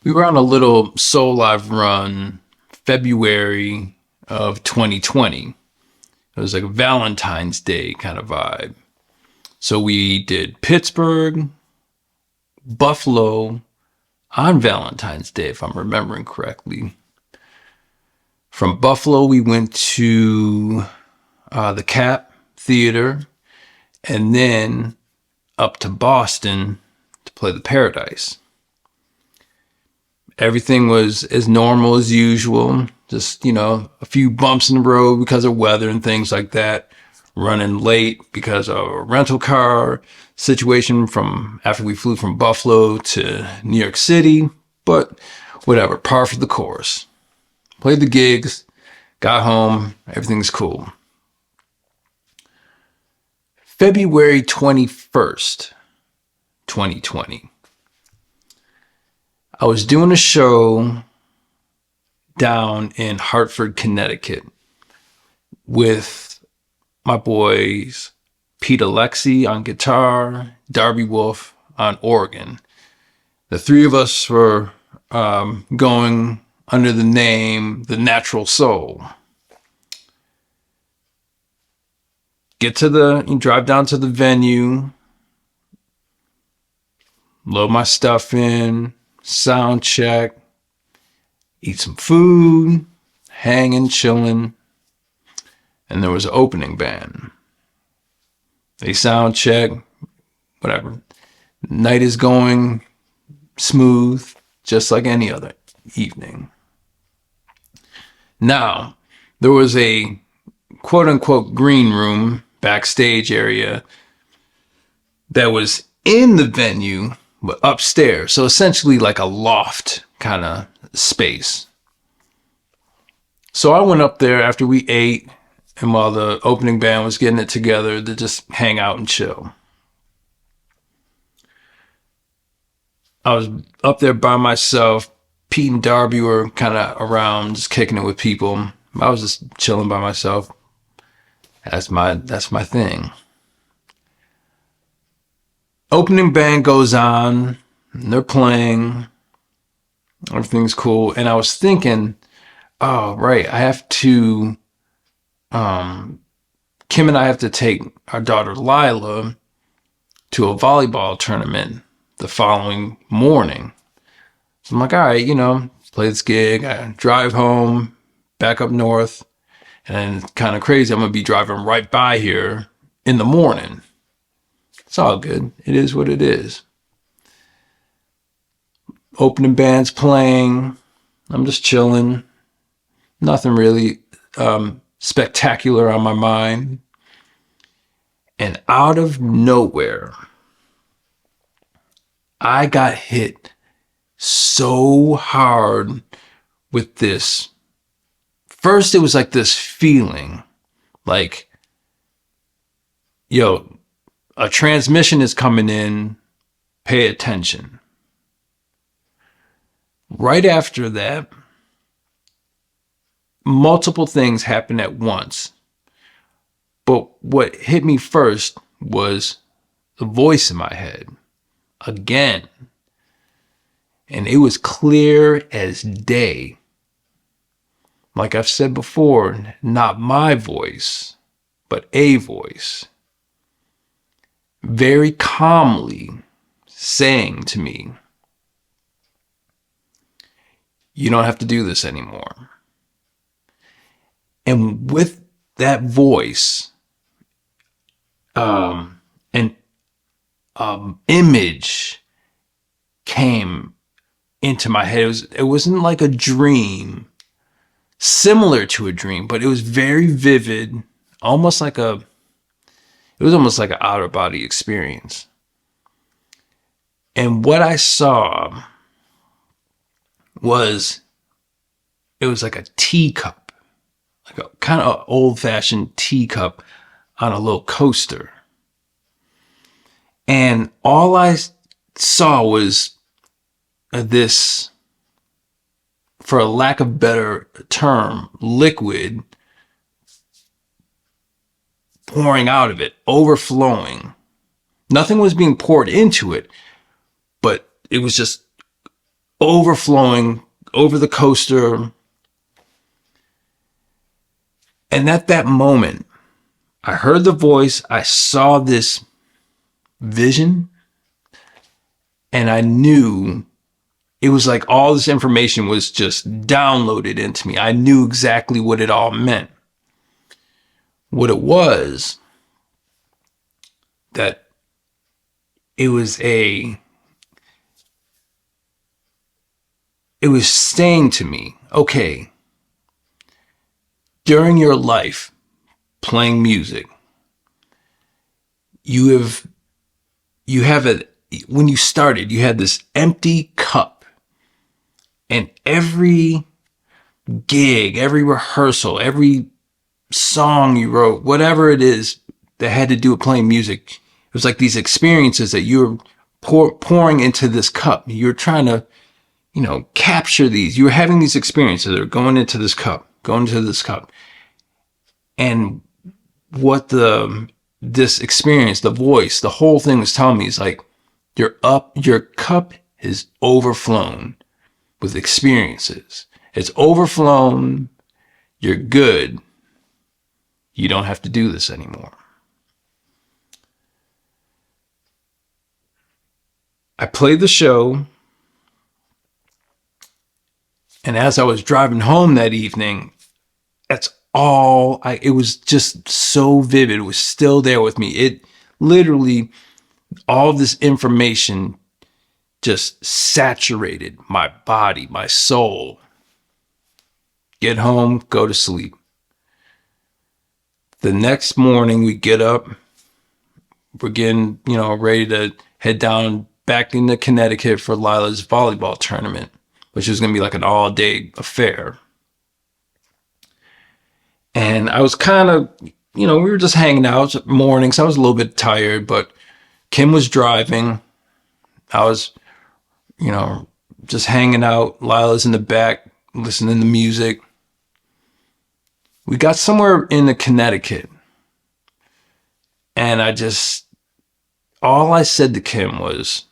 We were on a little Soul Live run February of 2020. It was like a Valentine's Day kind of vibe. So we did Pittsburgh, Buffalo on Valentine's Day, if I'm remembering correctly. From Buffalo, we went to the Cap Theater and then up to Boston to play the Paradise. Everything was as normal as usual. Just, a few bumps in the road because of weather and things like that. Running late because of a rental car situation from after we flew from Buffalo to New York City. But whatever, par for the course. Played the gigs, got home, everything's cool. February 21st, 2020. I was doing a show down in Hartford, Connecticut with my boys Pete Alexi on guitar, Darby Wolf on organ. The three of us were going under the name The Natural Soul. Drive down to the venue, load my stuff in, sound check, eat some food, hanging, chilling, and there was an opening band. They sound check, whatever. Night is going smooth, just like any other evening. Now, there was a quote-unquote green room, backstage area, that was in the venue, but upstairs. So essentially like a loft kind of space. So I went up there after we ate and while the opening band was getting it together to just hang out and chill. I was up there by myself. Pete and Darby were kind of around, just kicking it with people. I was just chilling by myself. That's my thing. Opening band goes on, and they're playing. Everything's cool. And I was thinking, oh, right, I have to, Kim and I have to take our daughter Lila to a volleyball tournament the following morning. So I'm like, all right, play this gig. I drive home, back up north, and it's kind of crazy. I'm going to be driving right by here in the morning. It's all good. It is what it is. Opening band's playing. I'm just chilling. Nothing really spectacular on my mind. And out of nowhere, I got hit so hard with this. First, it was like this feeling like, yo, a transmission is coming in, pay attention. Right after that, multiple things happened at once. But what hit me first was the voice in my head again. And it was clear as day. Like I've said before, not my voice, but a voice. Very calmly saying to me, you don't have to do this anymore. And with that voice, an image came into my head. It wasn't like a dream, similar to a dream, but it was very vivid, it was almost like an outer body experience. And what I saw was, it was like a teacup, like a kind of old fashioned teacup on a little coaster. And all I saw was this, for a lack of better term, liquid pouring out of it, overflowing. Nothing was being poured into it, but it was just overflowing over the coaster. And at that moment, I heard the voice, I saw this vision, and I knew it was like all this information was just downloaded into me. I knew exactly what it all meant. What it was, that it was saying to me, okay, during your life playing music, you have when you started, you had this empty cup, and every gig, every rehearsal, every song you wrote, whatever it is that had to do with playing music, it was like these experiences that you were pouring into this cup. You're trying to, capture these. You were having these experiences that are going into this cup. And what this experience, the voice, the whole thing was telling me is like, your cup is overflown with experiences. It's overflown. You're good. You don't have to do this anymore. I played the show, and as I was driving home that evening, it was just so vivid. It was still there with me. It literally, all of this information just saturated my body, my soul. Get home, go to sleep. The next morning we get up, we're getting, ready to head down back into Connecticut for Lila's volleyball tournament, which was going to be like an all-day affair. And I was kind of, we were just hanging out mornings. I was a little bit tired, but Kim was driving. I was, just hanging out. Lila's in the back, listening to music. We got somewhere in Connecticut. And all I said to Kim was,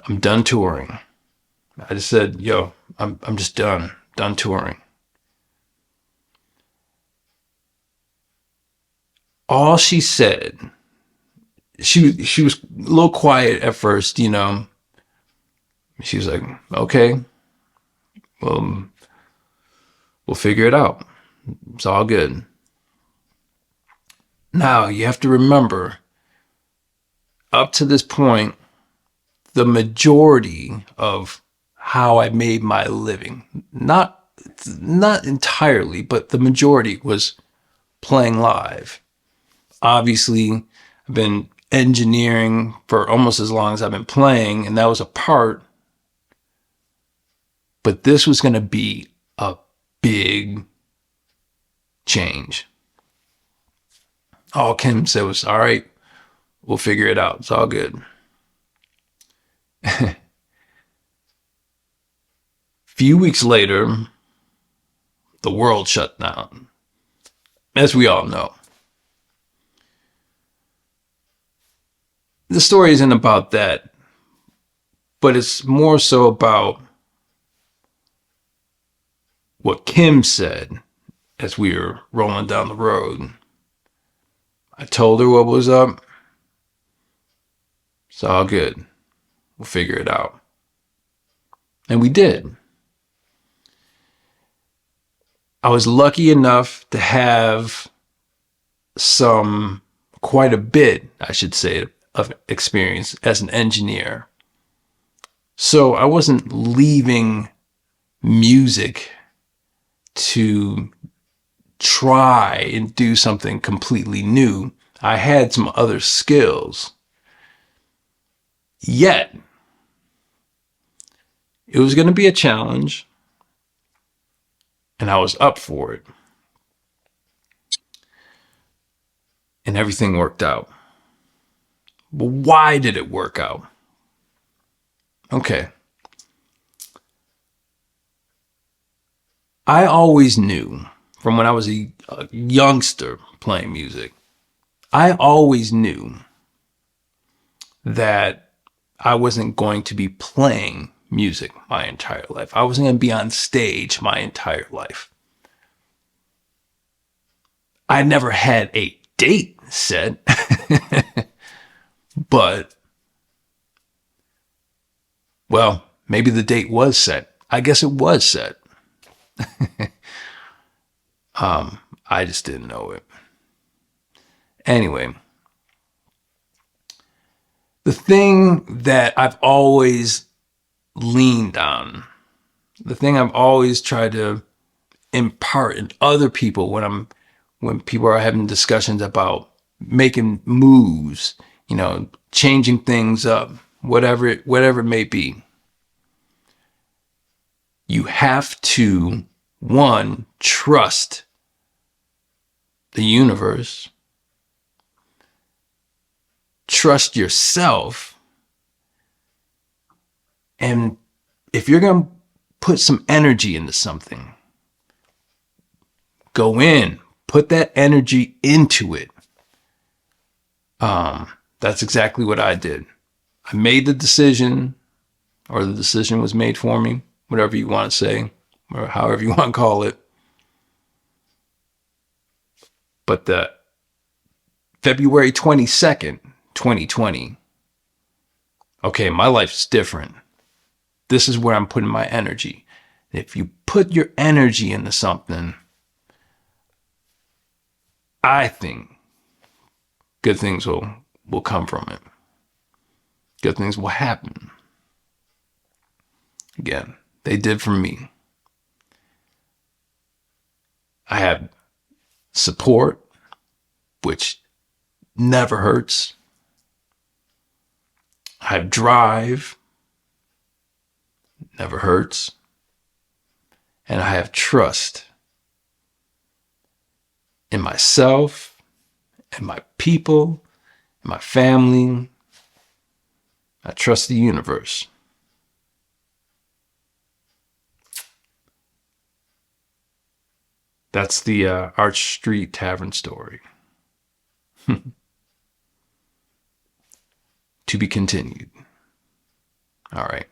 I'm done touring. I just said, yo, I'm just done touring. All she said, she was a little quiet at first, She was like, okay, well, we'll figure it out. It's all good. Now, you have to remember, up to this point, the majority of how I made my living, not entirely, but the majority was playing live. Obviously, I've been engineering for almost as long as I've been playing, and that was a part. But this was going to be a big change. All Kim said was, all right, we'll figure it out. It's all good. Few weeks later, the world shut down, as we all know. The story isn't about that, but it's more so about what Kim said as we were rolling down the road. I told her what was up. It's all good. We'll figure it out. And we did. I was lucky enough to have quite a bit, I should say, of experience as an engineer. So I wasn't leaving music to try and do something completely new. I had some other skills. Yet, it was going to be a challenge, and I was up for it. And everything worked out. But why did it work out? Okay. I always knew from when I was a youngster playing music, I always knew that I wasn't going to be playing music my entire life. I wasn't going to be on stage my entire life. I never had a date set, but, well, maybe the date was set. I guess it was set. I just didn't know it. Anyway, the thing that I've always leaned on, the thing I've always tried to impart in other people when people are having discussions about making moves, changing things up, whatever it may be. You have to, one, trust the universe, trust yourself, and if you're going to put some energy into something, go in, put that energy into it. That's exactly what I did. I made the decision, or the decision was made for me, whatever you want to say, or however you want to call it. But the February 22nd, 2020, okay, my life's different. This is where I'm putting my energy. If you put your energy into something, I think good things will come from it. Good things will happen. Again, they did for me. I have support, which never hurts. I have drive, never hurts. And I have trust in myself, and my people, and my family. I trust the universe. That's the Arch Street Tavern story. To be continued. All right.